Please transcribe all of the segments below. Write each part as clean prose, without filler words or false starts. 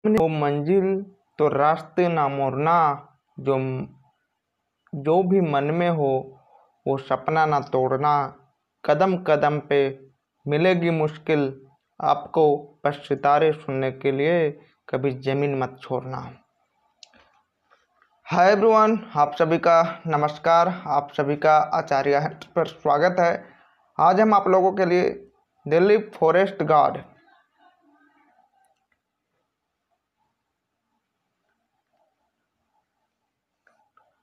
वो मंजिल तो रास्ते ना मोड़ना, जो जो भी मन में हो वो सपना ना तोड़ना। कदम कदम पे मिलेगी मुश्किल आपको, बस सितारे सुनने के लिए कभी जमीन मत छोड़ना। हाय एवरीवन, आप सभी का नमस्कार। आप सभी का आचार्य हट पर स्वागत है। आज हम आप लोगों के लिए दिल्ली फॉरेस्ट गार्ड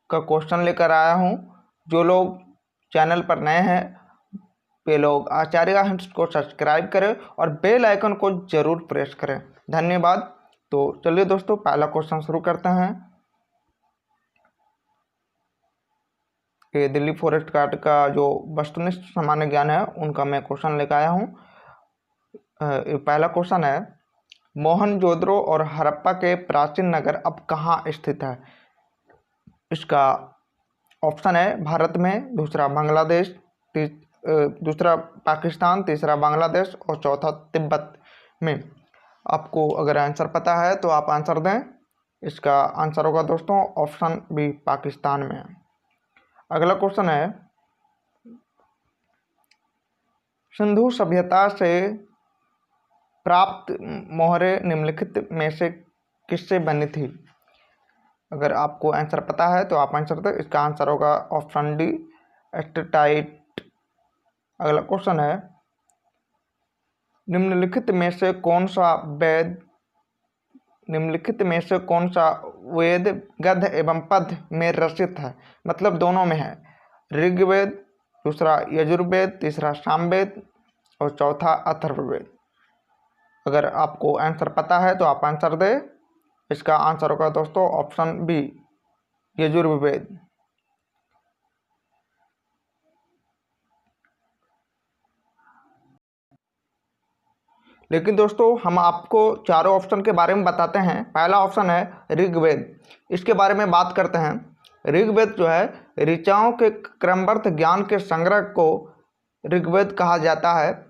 का क्वेश्चन लेकर आया हूं। जो लोग चैनल पर नए हैं वे लोग आचार्य हंस को सब्सक्राइब करें और बेल आइकन को जरूर प्रेस करें। धन्यवाद। तो चलिए दोस्तों, पहला क्वेश्चन शुरू करते हैं। ये दिल्ली फॉरेस्ट गार्ड का जो वस्तुनिष्ठ सामान्य ज्ञान है उनका मैं क्वेश्चन लेकर आया हूँ। पहला क्वेश्चन है, मोहनजोदड़ो और हड़प्पा के प्राचीन नगर अब कहाँ स्थित है? इसका ऑप्शन है भारत में, दूसरा बांग्लादेश, दूसरा पाकिस्तान, तीसरा बांग्लादेश और चौथा तिब्बत में। आपको अगर आंसर पता है तो आप आंसर दें। इसका आंसर होगा दोस्तों ऑप्शन बी, पाकिस्तान में। अगला क्वेश्चन है, सिंधु सभ्यता से प्राप्त मोहरें निम्नलिखित में से किससे बनी थी? अगर आपको आंसर पता है तो आप आंसर दें। इसका आंसर होगा ऑप्शन डी, स्टेटाइट। अगला क्वेश्चन है, निम्नलिखित में से कौन सा वेद गद्य एवं पद्य में रचित है? मतलब दोनों में है। ऋग्वेद, दूसरा यजुर्वेद, तीसरा सामवेद और चौथा अथर्ववेद। अगर आपको आंसर पता है तो आप आंसर दें। इसका आंसर होगा दोस्तों ऑप्शन बी, यजुर्वेद। लेकिन दोस्तों हम आपको चारों ऑप्शन के बारे में बताते हैं। पहला ऑप्शन है ऋग्वेद। इसके बारे में बात करते हैं। ऋग्वेद जो है ऋचाओं के क्रमबद्ध ज्ञान के संग्रह को ऋग्वेद कहा जाता है।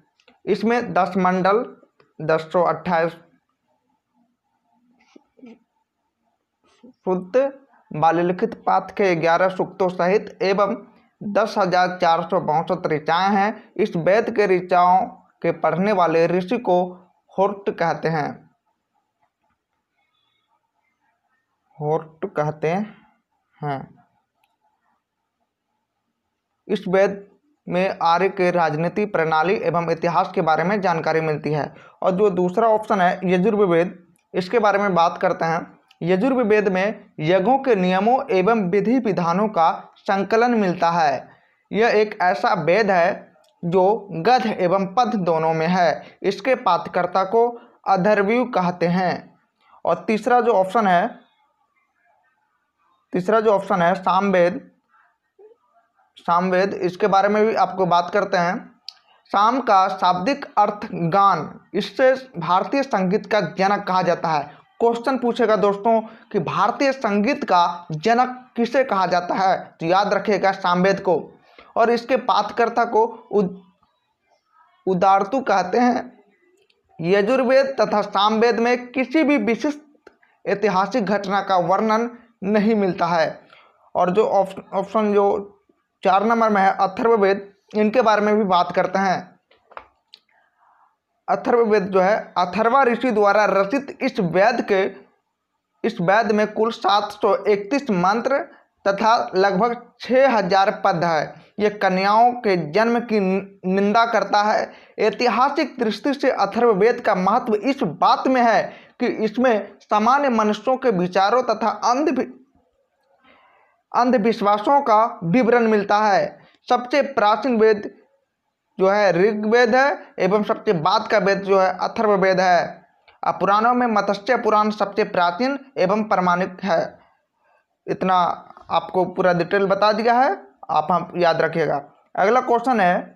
इसमें 10 मंडल, 1028 शुद्ध बाल्यलिखित पाठ के 11 सूक्तों सहित एवं 10,462 ऋचाएँ हैं। इस वेद के ऋचाओं के पढ़ने वाले ऋषि को होर्ट कहते हैं। इस वेद में आर्य के राजनीति प्रणाली एवं इतिहास के बारे में जानकारी मिलती है। और जो दूसरा ऑप्शन है यजुर्वेद, इसके बारे में बात करते हैं। यजुर्वेद में यज्ञों के नियमों एवं विधि विधानों का संकलन मिलता है। यह एक ऐसा वेद है जो गद्य एवं पद्य दोनों में है। इसके पाठकर्ता को अथर्वयु कहते हैं। और तीसरा जो ऑप्शन है सामवेद, इसके बारे में भी आपको बात करते हैं। साम का शाब्दिक अर्थ गान, इससे भारतीय संगीत का जनक कहा जाता है। क्वेश्चन पूछेगा दोस्तों कि भारतीय संगीत का जनक किसे कहा जाता है, तो याद रखिएगा सामवेद को। और इसके पाठकर्ता को उदारतु कहते हैं। यजुर्वेद तथा सामवेद में किसी भी विशिष्ट ऐतिहासिक घटना का वर्णन नहीं मिलता है। और जो ऑप्शन जो 4 नंबर में है अथर्ववेद, इनके बारे में भी बात करते हैं। अथर्ववेद जो है अथर्वा ऋषि द्वारा रचित इस वेद में कुल 731 मंत्र तथा लगभग 6000 पद है। यह कन्याओं के जन्म की निंदा करता है। ऐतिहासिक दृष्टि से अथर्ववेद का महत्व इस बात में है कि इसमें सामान्य मनुष्यों के विचारों तथा अंधविश्वासों का विवरण मिलता है। सबसे प्राचीन वेद जो है ऋग्वेद है एवं सबसे बाद का वेद जो है अथर्ववेद है। पुराणों में मत्स्य पुराण सबसे प्राचीन एवं प्रमाणिक है। इतना आपको पूरा डिटेल बता दिया है, आप याद रखिएगा। अगला क्वेश्चन है,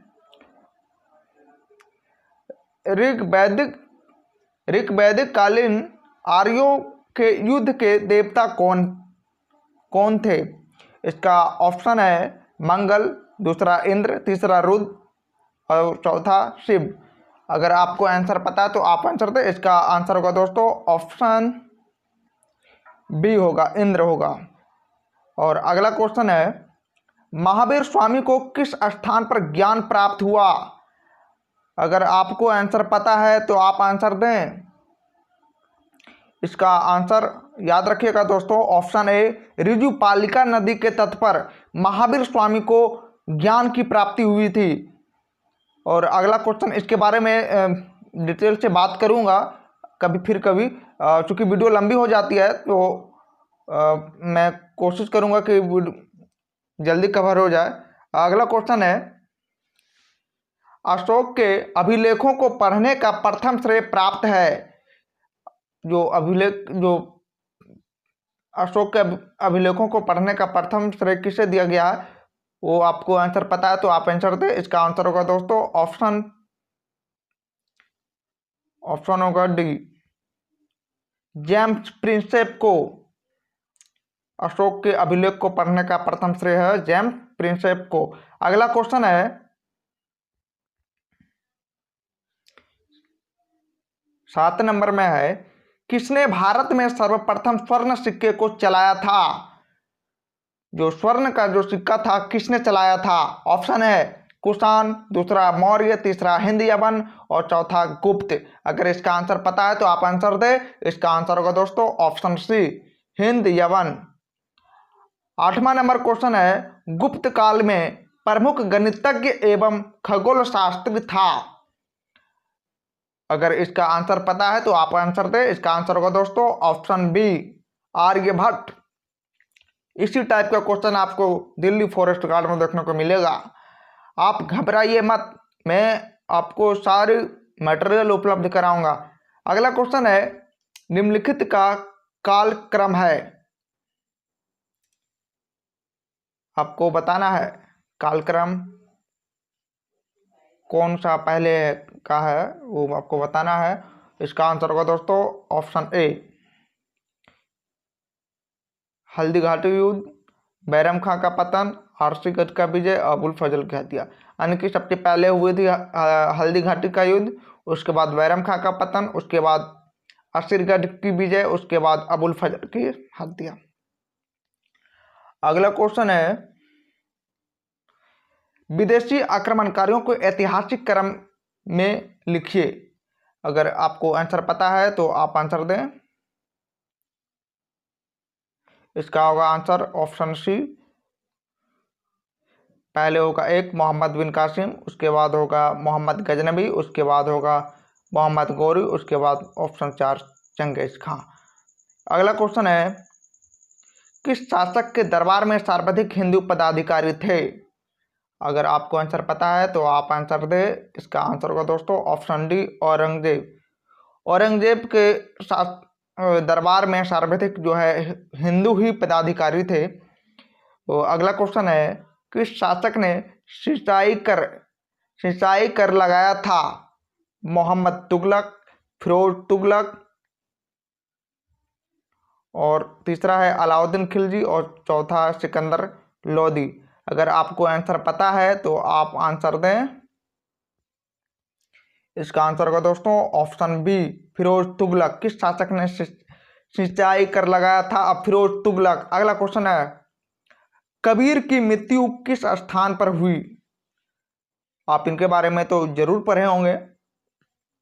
ऋग्वैदिक कालीन आर्यों के युद्ध के देवता कौन थे? इसका ऑप्शन है मंगल, दूसरा इंद्र, तीसरा रुद्र और चौथा शिव। अगर आपको आंसर पता है तो आप आंसर दें। इसका आंसर होगा दोस्तों ऑप्शन बी होगा, इंद्र होगा। और अगला क्वेश्चन है, महावीर स्वामी को किस स्थान पर ज्ञान प्राप्त हुआ? अगर आपको आंसर पता है तो आप आंसर दें। इसका आंसर याद रखिएगा दोस्तों, ऑप्शन ए, ऋजुपालिका नदी के तट पर महावीर स्वामी को ज्ञान की प्राप्ति हुई थी। और अगला क्वेश्चन, इसके बारे में डिटेल से बात करूंगा कभी फिर कभी, चूँकि वीडियो लंबी हो जाती है तो मैं कोशिश करूंगा कि जल्दी कवर हो जाए। अगला क्वेश्चन है, अशोक के अभिलेखों को पढ़ने का प्रथम श्रेय प्राप्त है। जो अशोक के अभिलेखों को पढ़ने का प्रथम श्रेय किसे दिया गया है, वो आपको आंसर पता है तो आप आंसर दें। इसका आंसर होगा दोस्तों ऑप्शन होगा डी, जेम्स प्रिंसेप को। अशोक के अभिलेख को पढ़ने का प्रथम श्रेय है जेम्स प्रिंसेप को। अगला क्वेश्चन है, 7 नंबर में है, किसने भारत में सर्वप्रथम स्वर्ण सिक्के को चलाया था? जो स्वर्ण का जो सिक्का था किसने चलाया था? ऑप्शन है कुषाण, दूसरा मौर्य, तीसरा हिंद यवन और चौथा गुप्त। अगर इसका आंसर पता है तो आप आंसर दे। इसका आंसर होगा दोस्तों ऑप्शन सी, हिंद यवन। 8वां नंबर क्वेश्चन है, गुप्त काल में प्रमुख गणितज्ञ एवं खगोल शास्त्री था। अगर इसका आंसर पता है तो आप आंसर दें। इसका आंसर होगा दोस्तों ऑप्शन बी, आर्यभट्ट। इसी टाइप का क्वेश्चन आपको दिल्ली फॉरेस्ट गार्ड में देखने को मिलेगा। आप घबराइए मत, मैं आपको सारी मटेरियल उपलब्ध कराऊंगा। अगला क्वेश्चन है, निम्नलिखित का कालक्रम है। आपको बताना है कालक्रम कौन सा पहले का है, वो आपको बताना है। इसका आंसर होगा दोस्तों ऑप्शन ए, हल्दी घाटी युद्ध, बैरम खां का पतन, आरसीगढ़ का विजय, अबुल फजल की हत्या। यानी कि सबसे पहले हुई थी हल्दी घाटी का युद्ध, उसके बाद बैरम खां का पतन, उसके बाद आरसीगढ़ की विजय, उसके बाद अबुल फजल की हत्या। अगला क्वेश्चन है, विदेशी आक्रमणकारियों को ऐतिहासिक क्रम में लिखिए। अगर आपको आंसर पता है तो आप आंसर दें। इसका होगा आंसर ऑप्शन सी, पहले होगा एक मोहम्मद बिन कासिम, उसके बाद होगा मोहम्मद गजनबी, उसके बाद होगा मोहम्मद गौरी, उसके बाद ऑप्शन 4 चंगेज खां। अगला क्वेश्चन है, किस शासक के दरबार में सर्वाधिक हिंदू पदाधिकारी थे? अगर आपको आंसर पता है तो आप आंसर दे। इसका आंसर होगा दोस्तों ऑप्शन डी, औरंगजेब। औरंगजेब के दरबार में सर्वाधिक जो है हिंदू ही पदाधिकारी थे। तो अगला क्वेश्चन है, किस शासक ने सिंचाई कर लगाया था? मोहम्मद तुगलक, फिरोज तुगलक, और तीसरा है अलाउद्दीन खिलजी, और चौथा सिकंदर लोदी। अगर आपको आंसर पता है तो आप आंसर दें। इसका आंसर होगा दोस्तों ऑप्शन बी, फिरोज तुगलक। किस शासक ने सिंचाई कर लगाया था? अब फिरोज तुगलक। अगला क्वेश्चन है, कबीर की मृत्यु किस स्थान पर हुई? आप इनके बारे में तो जरूर पढ़े होंगे,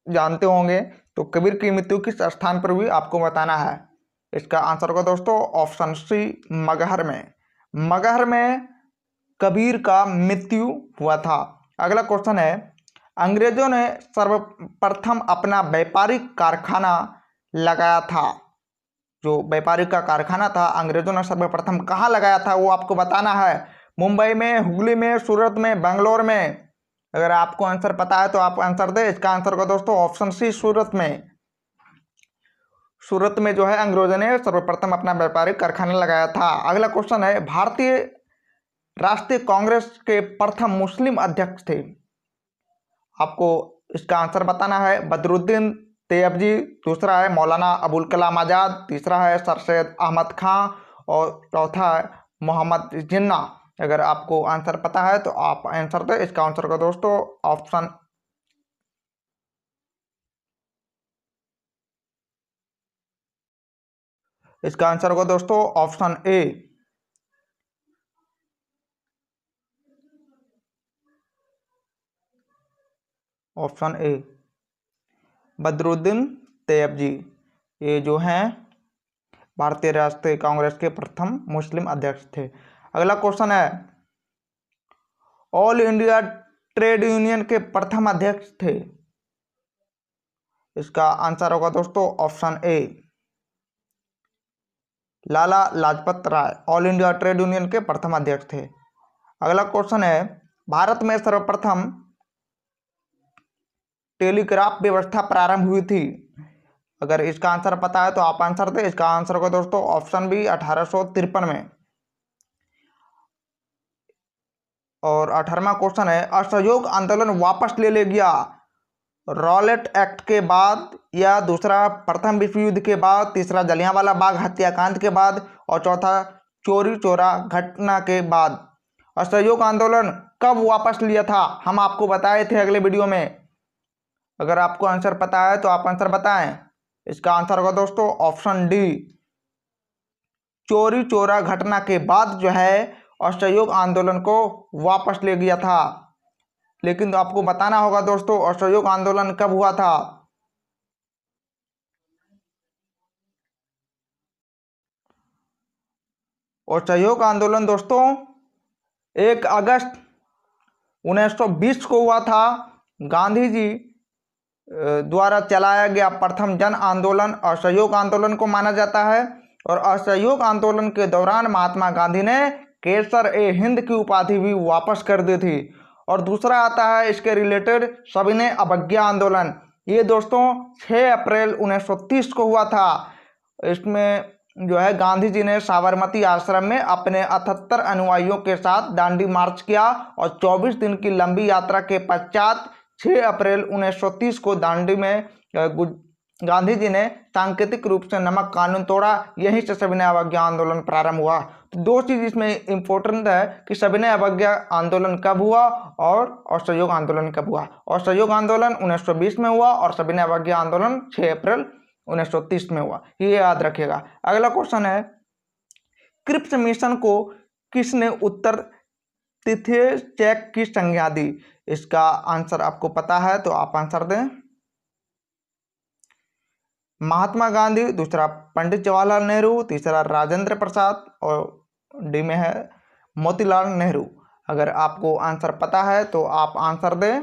जानते होंगे। तो कबीर की मृत्यु किस स्थान पर हुई आपको बताना है। इसका आंसर होगा दोस्तों ऑप्शन सी, मगहर में। मगहर में कबीर का मृत्यु हुआ था। अगला क्वेश्चन है, अंग्रेजों ने सर्वप्रथम अपना व्यापारिक कारखाना लगाया था। जो व्यापारिक का कारखाना था अंग्रेजों ने सर्वप्रथम कहाँ लगाया था वो आपको बताना है। मुंबई में, हुगली में, सूरत में, बेंगलोर में। अगर आपको आंसर पता है तो आप आंसर दे। इसका आंसर होगा दोस्तों ऑप्शन सी, सूरत में। सूरत में जो है अंग्रेजों ने सर्वप्रथम अपना व्यापारिक कारखाना लगाया था। अगला क्वेश्चन है, भारतीय राष्ट्रीय कांग्रेस के प्रथम मुस्लिम अध्यक्ष थे। आपको इसका आंसर बताना है। बदरुद्दीन तैयबजी, दूसरा है मौलाना अबुल कलाम आज़ाद, तीसरा है सर सैयद अहमद खां और चौथा है मोहम्मद जिन्ना। अगर आपको आंसर पता है तो आप आंसर दें। इसका आंसर होगा दोस्तों ऑप्शन इसका आंसर होगा दोस्तों option A. Option A Badruddin Tyabji, ये जो हैं भारतीय राष्ट्रीय कांग्रेस के प्रथम मुस्लिम अध्यक्ष थे। अगला क्वेश्चन है, ऑल इंडिया ट्रेड यूनियन के प्रथम अध्यक्ष थे। इसका आंसर होगा दोस्तों option A Lala Lajpat Rai, all India trade union के प्रथम अध्यक्ष थे। अगला क्वेश्चन है, भारत में सर्वप्रथम टेलीग्राफ व्यवस्था प्रारंभ हुई थी। अगर इसका आंसर पता है तो आप आंसर दें। इसका आंसर होगा दोस्तों ऑप्शन बी 1853 में। और 18वां क्वेश्चन है, असहयोग आंदोलन वापस ले गया रॉलेट एक्ट के बाद, या दूसरा प्रथम विश्व युद्ध के बाद, तीसरा जलियांवाला बाग हत्याकांड के बाद, और चौथा चोरी चोरा घटना के बाद। असहयोग आंदोलन कब वापस लिया था, हम आपको बताए थे अगले वीडियो में। अगर आपको आंसर पता है तो आप आंसर बताएं। इसका आंसर होगा दोस्तों ऑप्शन डी, चोरी चोरा घटना के बाद जो है असहयोग आंदोलन को वापस ले गया था। लेकिन तो आपको बताना होगा दोस्तों असहयोग आंदोलन कब हुआ था। असहयोग आंदोलन दोस्तों 1 अगस्त 1920 को हुआ था। गांधी जी द्वारा चलाया गया प्रथम जन आंदोलन असहयोग आंदोलन को माना जाता है। और असहयोग आंदोलन के दौरान महात्मा गांधी ने केसर ए हिंद की उपाधि भी वापस कर दी थी। और दूसरा आता है इसके रिलेटेड सविनय अवज्ञा आंदोलन। ये दोस्तों 6 अप्रैल 1930 को हुआ था। इसमें जो है गांधी जी ने साबरमती आश्रम में अपने 78 अनुयायियों के साथ दांडी मार्च किया और 24 दिन की लंबी यात्रा के पश्चात 6 अप्रैल 1930 को दांडी में गांधी जी ने सांकेतिक रूप से नमक कानून तोड़ा। यहीं से सविनय अवज्ञा आंदोलन प्रारंभ हुआ। तो दो चीज इसमें इंपॉर्टेंट है कि सविनय अवज्ञा आंदोलन कब हुआ और असहयोग आंदोलन कब हुआ। असहयोग आंदोलन 1920 में हुआ और सविनय अवज्ञा आंदोलन 6 अप्रैल 1930 में हुआ। ये याद रखिएगा। अगला क्वेश्चन है, क्रिप्स मिशन को किसने उत्तर तिथि चेक की संज्ञा दी। इसका आंसर आपको पता है तो आप आंसर दें। महात्मा गांधी, दूसरा पंडित जवाहरलाल नेहरू, तीसरा राजेंद्र प्रसाद, और डी में है मोतीलाल नेहरू। अगर आपको आंसर पता है तो आप आंसर दें।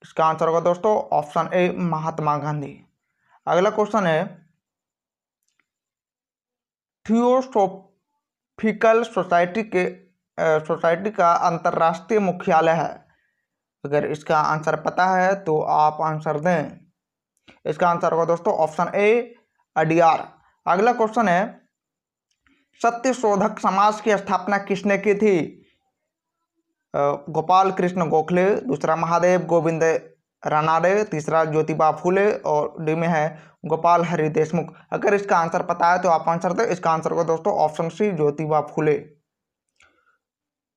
इसका आंसर होगा दोस्तों ऑप्शन ए महात्मा गांधी। अगला क्वेश्चन है, थियोसॉफिकल सोसाइटी का अंतर्राष्ट्रीय मुख्यालय है। अगर इसका आंसर पता है तो आप आंसर दें। इसका आंसर होगा दोस्तों ऑप्शन ए अडियार। अगला क्वेश्चन है, सत्यशोधक समाज की स्थापना किसने की थी। गोपाल कृष्ण गोखले, दूसरा महादेव गोविंद रानाडे, तीसरा ज्योतिबा फूले, और डी में है गोपाल हरि देशमुख। अगर इसका आंसर पता है तो आप आंसर दें। इसका आंसर होगा दोस्तों ऑप्शन सी ज्योतिबा फूले।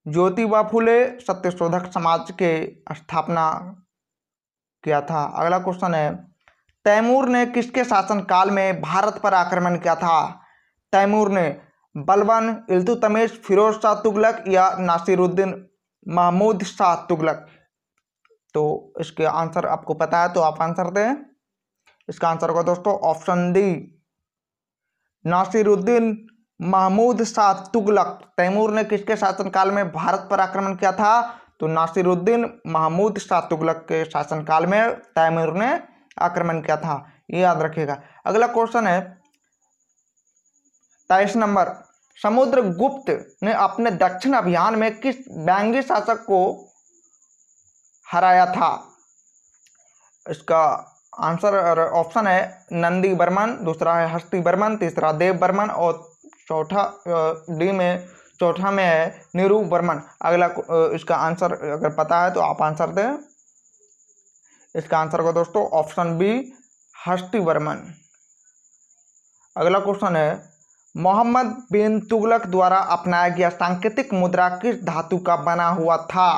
ज्योतिबा फूले सत्यशोधक समाज के स्थापना किया था। अगला क्वेश्चन है, तैमूर ने किसके शासनकाल में भारत पर आक्रमण किया था। तैमूर ने बलबन, इल्तुतमिश, फिरोज शाह तुगलक या नासिरुद्दीन महमूद शाह तुगलक। तो इसके आंसर आपको पता है तो आप आंसर दें। इसका आंसर होगा दोस्तों ऑप्शन डी नासिरुद्दीन महमूद शाह तुगलक। तैमूर ने किसके शासनकाल में भारत पर आक्रमण किया था, तो नासिरुद्दीन महमूद शाह तुगलक के शासनकाल में तैमूर ने आक्रमण किया था। ये याद रखिएगा। अगला क्वेश्चन है 23 नंबर, समुद्रगुप्त ने अपने दक्षिण अभियान में किस बैंगी शासक को हराया था। इसका आंसर ऑप्शन है नंदी बर्मन, दूसरा है हस्ती बर्मन, तीसरा देव बर्मन, और चौथा डी में चौथा में है नीरू बर्मन। अगला इसका आंसर अगर पता है तो आप आंसर दें। इसका आंसर होगा दोस्तों ऑप्शन बी हस्ती बर्मन। अगला क्वेश्चन है, मोहम्मद बिन तुगलक द्वारा अपनाया गया सांकेतिक मुद्रा किस धातु का बना हुआ था।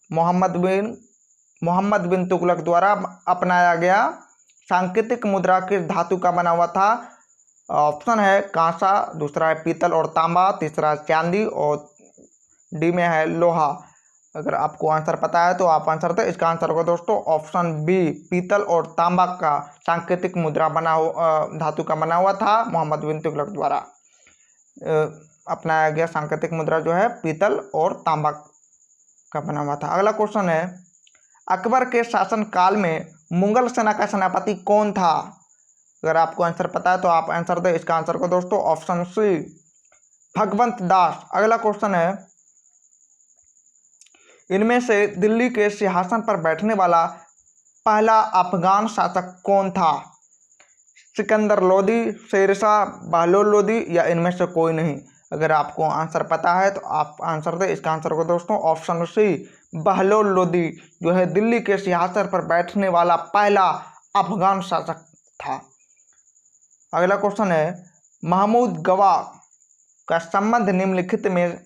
मोहम्मद बिन तुगलक द्वारा अपनाया गया सांकेतिक मुद्रा किस धातु का बना हुआ था? ऑप्शन है कांसा, दूसरा है पीतल और तांबा, तीसरा चांदी और डी में है लोहा। अगर आपको आंसर पता है तो आप आंसर दें। इसका आंसर होगा दोस्तों ऑप्शन बी, पीतल और तांबा का सांकेतिक मुद्रा धातु का बना हुआ था मोहम्मद बिन तुगलक द्वारा। अपनाया गया सांकेतिक मुद्रा जो है पीतल और तांबा का बना हुआ था। अगला क्वेश्चन है, अकबर के शासन काल में मुगल सेना का सेनापति कौन था? अगर आपको आंसर पता है तो आप आंसर दें। इसका आंसर को दोस्तों ऑप्शन सी, भगवंत दास। अगला क्वेश्चन है, इनमें से दिल्ली के सिंहासन पर बैठने वाला पहला अफगान शासक कौन था? सिकंदर लोदी, शेरशाह, बहलोल लोदी या इनमें से कोई नहीं? अगर आपको आंसर पता है तो आप आंसर दें। इसका आंसर को दोस्तों ऑप्शन सी, बहलोल लोदी जो है दिल्ली के सिंहासन पर बैठने वाला पहला अफगान शासक था। अगला क्वेश्चन है, महमूद गवा का संबंध निम्नलिखित में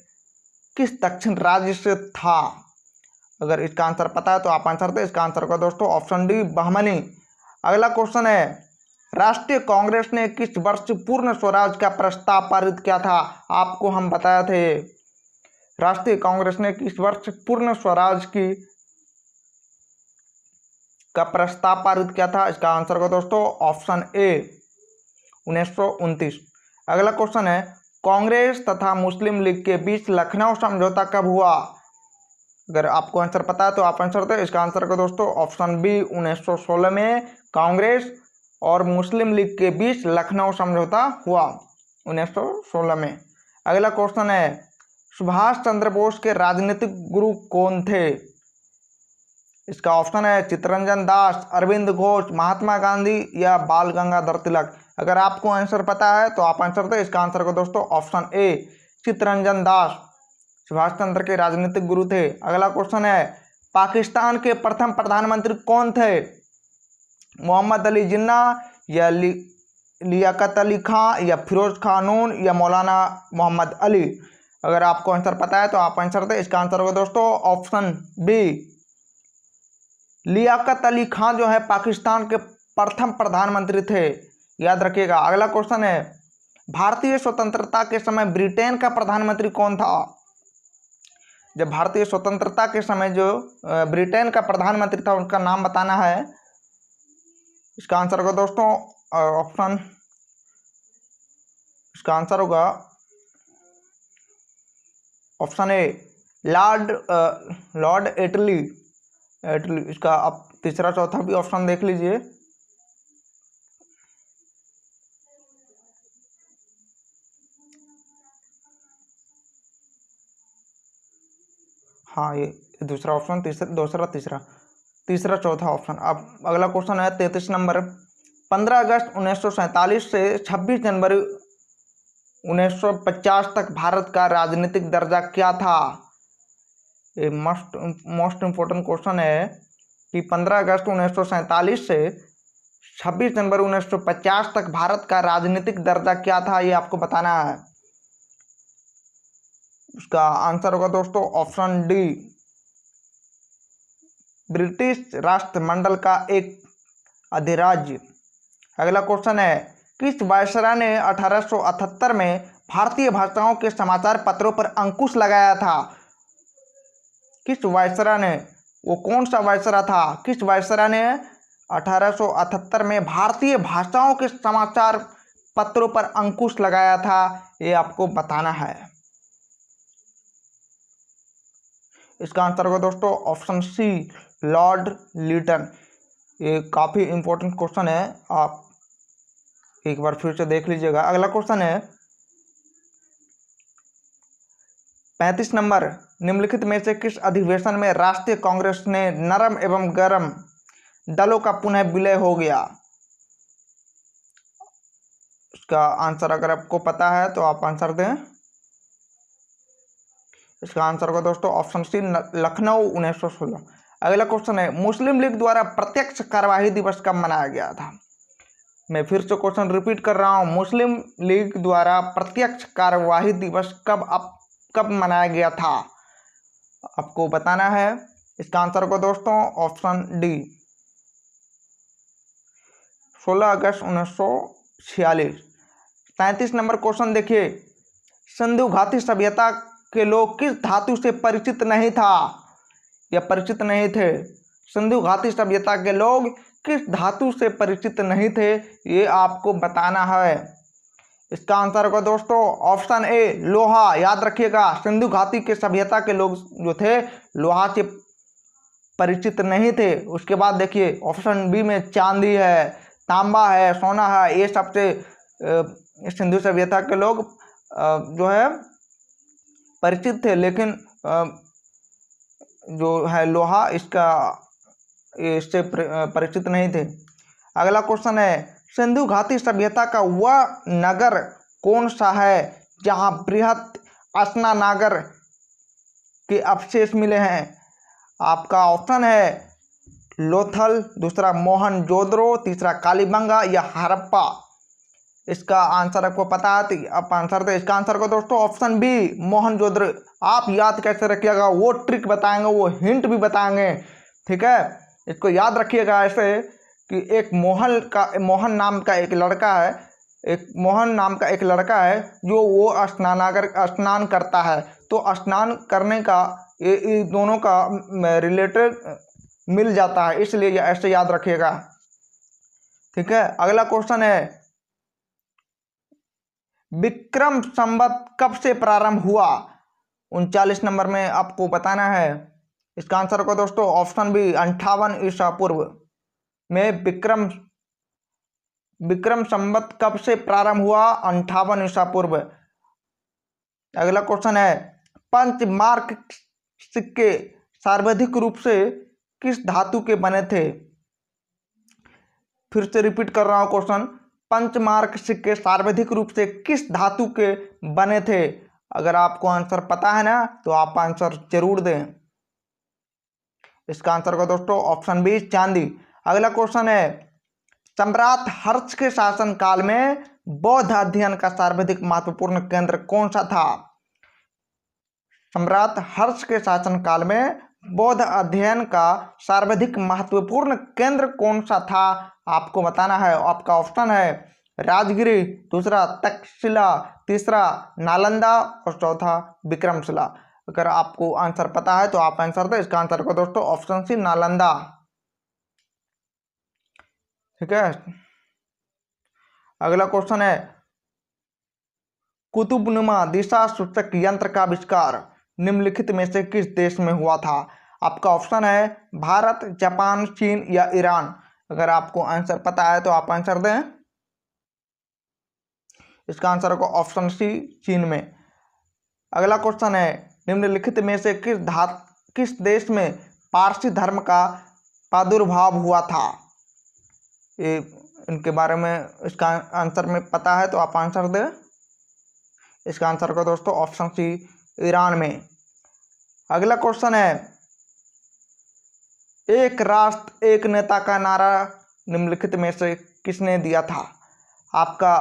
किस दक्षिण राज्य से था? अगर इसका आंसर पता है तो आप आंसर दें। इसका आंसर को दोस्तों ऑप्शन डी, बहमनी। अगला क्वेश्चन है, राष्ट्रीय कांग्रेस ने किस वर्ष पूर्ण स्वराज का प्रस्ताव पारित किया था? आपको हम बताए थे राष्ट्रीय कांग्रेस ने किस वर्ष पूर्ण स्वराज का प्रस्ताव पारित किया था? इसका आंसर को दोस्तों ऑप्शन ए, 1929। अगला क्वेश्चन है, कांग्रेस तथा मुस्लिम लीग के बीच लखनऊ समझौता कब हुआ? अगर आपको आंसर पता है तो आप आंसर दें। इसका आंसर को दोस्तों ऑप्शन बी, 1916 में कांग्रेस और मुस्लिम लीग के बीच लखनऊ समझौता हुआ 1916 में। अगला क्वेश्चन है, सुभाष चंद्र बोस के राजनीतिक गुरु कौन थे? इसका ऑप्शन है चित्तरंजन दास, अरविंद घोष, महात्मा गांधी या बाल गंगाधर तिलक। अगर आपको आंसर पता है तो आप आंसर दें। इसका आंसर को दोस्तों ऑप्शन ए, चित्तरंजन दास सुभाष चंद्र के राजनीतिक गुरु थे। अगला क्वेश्चन है, पाकिस्तान के प्रथम प्रधानमंत्री कौन थे? मोहम्मद अली जिन्ना या लियाकत अली खां या फिरोज खानून या मौलाना मोहम्मद अली? अगर आपको आंसर पता है तो आप आंसर दें। इसका आंसर होगा दोस्तों ऑप्शन बी, लियाकत अली खां जो है पाकिस्तान के प्रथम प्रधानमंत्री थे, याद रखिएगा। अगला क्वेश्चन है, भारतीय स्वतंत्रता के समय ब्रिटेन का प्रधानमंत्री कौन था? जब भारतीय स्वतंत्रता के समय जो ब्रिटेन का प्रधानमंत्री था उनका नाम बताना है। इसका आंसर होगा दोस्तों ऑप्शन, इसका आंसर होगा ऑप्शन ए, लॉर्ड एटली। इसका आप तीसरा चौथा भी ऑप्शन देख लीजिए। हाँ, ये दूसरा ऑप्शन, तीसरा चौथा ऑप्शन। अब अगला क्वेश्चन है 33 नंबर, 15 अगस्त 1947 से 26 जनवरी 1950 तक भारत का राजनीतिक दर्जा क्या था? ये मोस्ट इम्पोर्टेंट क्वेश्चन है कि 15 अगस्त 1947 से 26 जनवरी 1950 तक भारत का राजनीतिक दर्जा क्या था, ये आपको बताना है। उसका आंसर होगा दोस्तों ऑप्शन डी, ब्रिटिश राष्ट्रमंडल का एक अधिराज्य। अगला क्वेश्चन है, किस वायसराय ने 1878 में भारतीय भाषाओं के समाचार पत्रों पर अंकुश लगाया था? किस वायसराय ने, वो कौन सा वायसराय था? किस वायसराय ने 1878 में भारतीय भाषाओं के समाचार पत्रों पर अंकुश लगाया था, ये आपको बताना है। इसका आंसर होगा दोस्तों ऑप्शन सी, लॉर्ड लिटन। ये काफ़ी इंपॉर्टेंट क्वेश्चन है, आप एक बार फिर से देख लीजिएगा। अगला क्वेश्चन है 35 नंबर, निम्नलिखित में से किस अधिवेशन में राष्ट्रीय कांग्रेस ने नरम एवं गरम दलों का पुनः विलय हो गया? इसका आंसर अगर आपको पता है तो आप आंसर दें। इसका आंसर होगा दोस्तों ऑप्शन सी, लखनऊ 1916। अगला क्वेश्चन है, मुस्लिम लीग द्वारा प्रत्यक्ष कार्यवाही दिवस कब मनाया गया था? मैं फिर से क्वेश्चन रिपीट कर रहा हूं, मुस्लिम लीग द्वारा प्रत्यक्ष कार्यवाही दिवस कब मनाया गया था, आपको बताना है। इसका आंसर होगा दोस्तों ऑप्शन डी, 16 अगस्त 1946। 37 नंबर क्वेश्चन देखिए, सिंधु घाटी सभ्यता के लोग किस धातु से परिचित नहीं था या परिचित नहीं थे। सिंधु घाटी सभ्यता के लोग किस धातु से परिचित नहीं थे, ये आपको बताना है। इसका आंसर होगा दोस्तों ऑप्शन ए लोहा। याद रखिएगा, सिंधु घाटी के सभ्यता के लोग जो थे लोहा से परिचित नहीं थे। उसके बाद देखिए ऑप्शन बी में चांदी है, तांबा है, सोना है, ये सबसे सिंधु सभ्यता के लोग जो है परिचित थे, लेकिन जो है लोहा इससे परिचित नहीं थे। अगला क्वेश्चन है, सिंधु घाटी सभ्यता का वह नगर कौन सा है जहां बृहत स्नानागार के अवशेष मिले हैं। आपका ऑप्शन है लोथल, दूसरा मोहनजोदड़ो, तीसरा कालीबंगा या हड़प्पा। इसका आंसर आपको पता है तो आप आंसर दे। इसका आंसर को दोस्तों ऑप्शन बी मोहनजोदड़ो। आप याद कैसे रखिएगा, वो ट्रिक बताएंगे, वो हिंट भी बताएंगे, ठीक है। इसको याद रखिएगा ऐसे कि एक मोहन नाम का एक लड़का है जो वो स्नान करता है। तो स्नान करने का ये दोनों का रिलेटेड मिल जाता है, इसलिए ऐसे याद रखिएगा, ठीक है। अगला क्वेश्चन है, विक्रम संवत कब से प्रारंभ हुआ। 39 नंबर में आपको बताना है। इसका आंसर को दोस्तों ऑप्शन बी 58 ईसा पूर्व में विक्रम संवत कब से प्रारंभ हुआ, 58 ईसा पूर्व। अगला क्वेश्चन है, पंचमार्क सिक्के सर्वाधिक रूप से किस धातु के बने थे। फिर से रिपीट कर रहा हूं क्वेश्चन, पंचमार्क सिक्के सर्वाधिक रूप से किस धातु के बने थे। अगर आपको आंसर पता है ना तो आप आंसर जरूर दें। इसका आंसर को दोस्तों ऑप्शन बी चांदी। अगला क्वेश्चन है, सम्राट हर्ष के शासन काल में बौद्ध अध्ययन का सर्वाधिक महत्वपूर्ण केंद्र कौन सा था। सम्राट हर्ष के शासन काल में बौद्ध अध्ययन का सर्वाधिक महत्वपूर्ण केंद्र कौन सा था, आपको बताना है। आपका ऑप्शन है राजगिरी, दूसरा तक्षशिला, तीसरा नालंदा और चौथा विक्रमशिला। अगर आपको आंसर पता है तो आप आंसर दें। इसका आंसर को दोस्तों ऑप्शन सी नालंदा, ठीक है। अगला क्वेश्चन है, कुतुबनुमा दिशा सूचक यंत्र का आविष्कार निम्नलिखित में से किस देश में हुआ था। आपका ऑप्शन है भारत, जापान, चीन या ईरान। अगर आपको आंसर पता है तो आप आंसर दें। इसका आंसर को ऑप्शन सी चीन में। अगला क्वेश्चन है, निम्नलिखित में से किस देश में पारसी धर्म का प्रादुर्भाव हुआ था। ये इनके बारे में इसका आंसर में पता है तो आप आंसर दें। इसका आंसर को दोस्तों ऑप्शन सी ईरान में। अगला क्वेश्चन है, एक राष्ट्र एक नेता का नारा निम्नलिखित में से किसने दिया था। आपका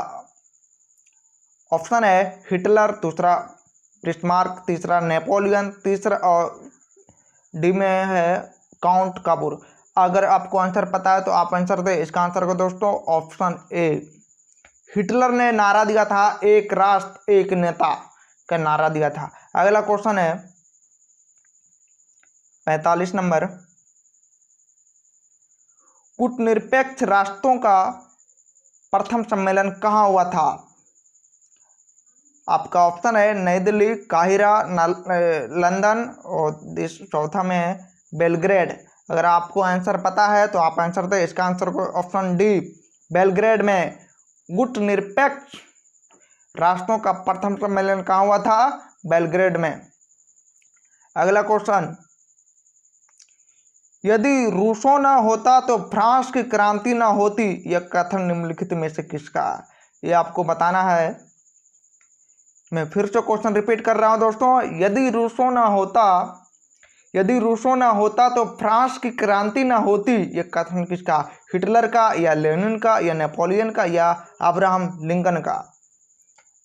ऑप्शन है हिटलर, दूसरा बिस्मार्क, तीसरा नेपोलियन, तीसरा और डी में है काउंट काबूर। अगर आपको आंसर पता है तो आप आंसर दें। इसका आंसर को दोस्तों ऑप्शन ए हिटलर ने नारा दिया था, एक राष्ट्र एक नेता का नारा दिया था। अगला क्वेश्चन है 45 नंबर, कूटनिरपेक्ष राष्ट्रों का प्रथम सम्मेलन कहाँ हुआ था। आपका ऑप्शन है नई दिल्ली, काहिरा, लंदन और चौथा में है बेलग्रेड। अगर आपको आंसर पता है तो आप आंसर दें। इसका आंसर को ऑप्शन डी बेलग्रेड में कूटनिरपेक्ष राष्ट्रों का प्रथम सम्मेलन कहाँ हुआ था, बेलग्रेड में। अगला क्वेश्चन, यदि रूसो न होता तो फ्रांस की क्रांति न होती, यह कथन निम्नलिखित में से किसका। ये आपको बताना है। मैं फिर से क्वेश्चन रिपीट कर रहा हूं दोस्तों, यदि रूसो न होता तो फ्रांस की क्रांति न होती, यह कथन किसका। हिटलर का या लेनिन का या नेपोलियन का या अब्राहम लिंकन का।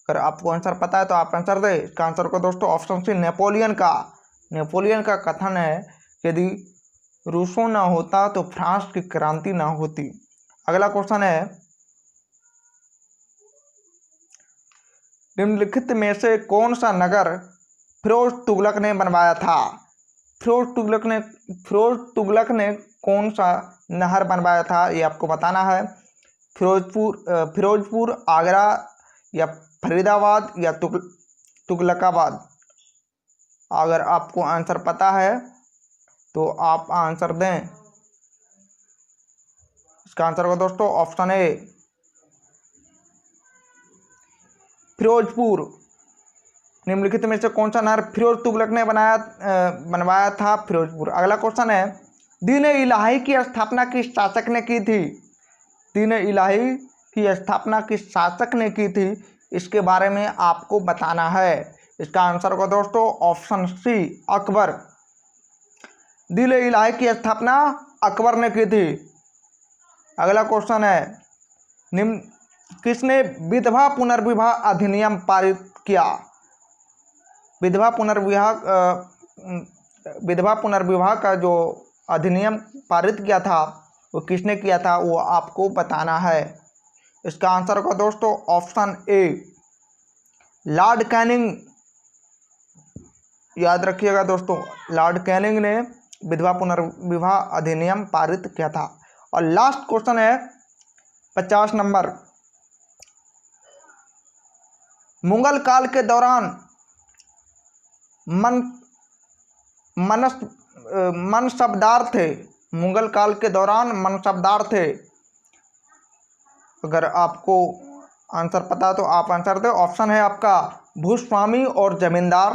अगर आपको आंसर पता है तो आप आंसर दें। इसका आंसर को दोस्तों ऑप्शन सी नेपोलियन का कथन है, यदि रूसो न होता तो फ्रांस की क्रांति न होती। अगला क्वेश्चन है, निम्नलिखित में से कौन सा नगर फिरोज तुगलक ने बनवाया था? फिरोज तुगलक ने कौन सा नहर बनवाया था, ये आपको बताना है। फिरोजपुर, आगरा या फरीदाबाद या तुगलकाबाद। अगर आपको आंसर पता है तो आप आंसर दें। इसका आंसर होगा दोस्तों ऑप्शन ए, फिरोजपुर। निम्नलिखित में से कौन सा नहर फिरोज तुगलक ने बनवाया था? फिरोजपुर। अगला क्वेश्चन है, दीन इलाही की स्थापना किस शासक ने की थी? दीन इलाही की स्थापना किस शासक ने की थी, इसके बारे में आपको बताना है। इसका आंसर होगा दोस्तों ऑप्शन सी, अकबर। दीन इलाही की स्थापना अकबर ने की थी। अगला क्वेश्चन है, निम्न किसने विधवा पुनर्विवाह अधिनियम पारित किया? विधवा पुनर्विवाह का जो अधिनियम पारित किया था वो किसने किया था, वो आपको बताना है। इसका आंसर होगा दोस्तों ऑप्शन ए, लॉर्ड कैनिंग। याद रखिएगा दोस्तों, लॉर्ड कैनिंग ने विधवा पुनर्विवाह अधिनियम पारित किया था। और लास्ट क्वेश्चन है 50 नंबर, मुगल काल के दौरान मनसबदार थे। मुगल काल के दौरान मनसबदार थे। अगर आपको आंसर पता तो आप आंसर दो। ऑप्शन है आपका भूस्वामी और जमींदार,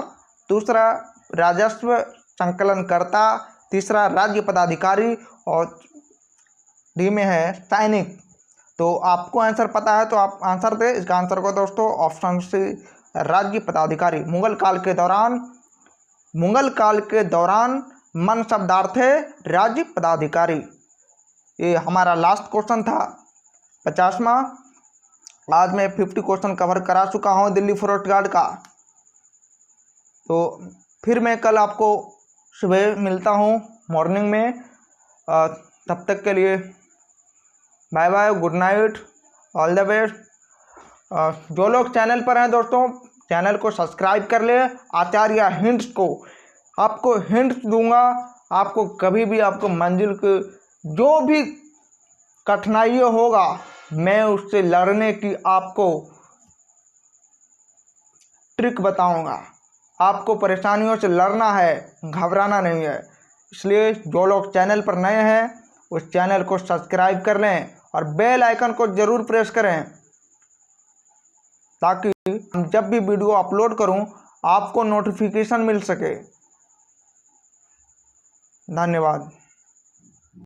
दूसरा राजस्व संकलनकर्ता, तीसरा राज्य पदाधिकारी और डी में है सैनिक। तो आपको आंसर पता है तो आप आंसर दें। इसका आंसर को दोस्तों ऑप्शन सी, राज्य पदाधिकारी। मुगल काल के दौरान मनसबदार थे राज्य पदाधिकारी। ये हमारा लास्ट क्वेश्चन था 50वां। आज मैं 50 क्वेश्चन कवर करा चुका हूँ दिल्ली फॉरेस्ट गार्ड का। तो फिर मैं कल आपको सुबह मिलता हूँ मॉर्निंग में। तब तक के लिए bye bye, good night, all the best. जो लोग चैनल पर हैं दोस्तों, चैनल को सब्सक्राइब कर ले। आचार्य हिंट्स को आपको हिंट्स दूंगा। आपको कभी भी आपको मंजिल के जो भी कठिनाइयाँ होगा, मैं उससे लड़ने की आपको ट्रिक बताऊंगा। आपको परेशानियों से लड़ना है, घबराना नहीं है। इसलिए जो लोग चैनल पर नए हैं उस चैनल को सब्सक्राइब कर लें और बेल आइकन को ज़रूर प्रेस करें, ताकि जब भी वीडियो अपलोड करूं आपको नोटिफिकेशन मिल सके। धन्यवाद।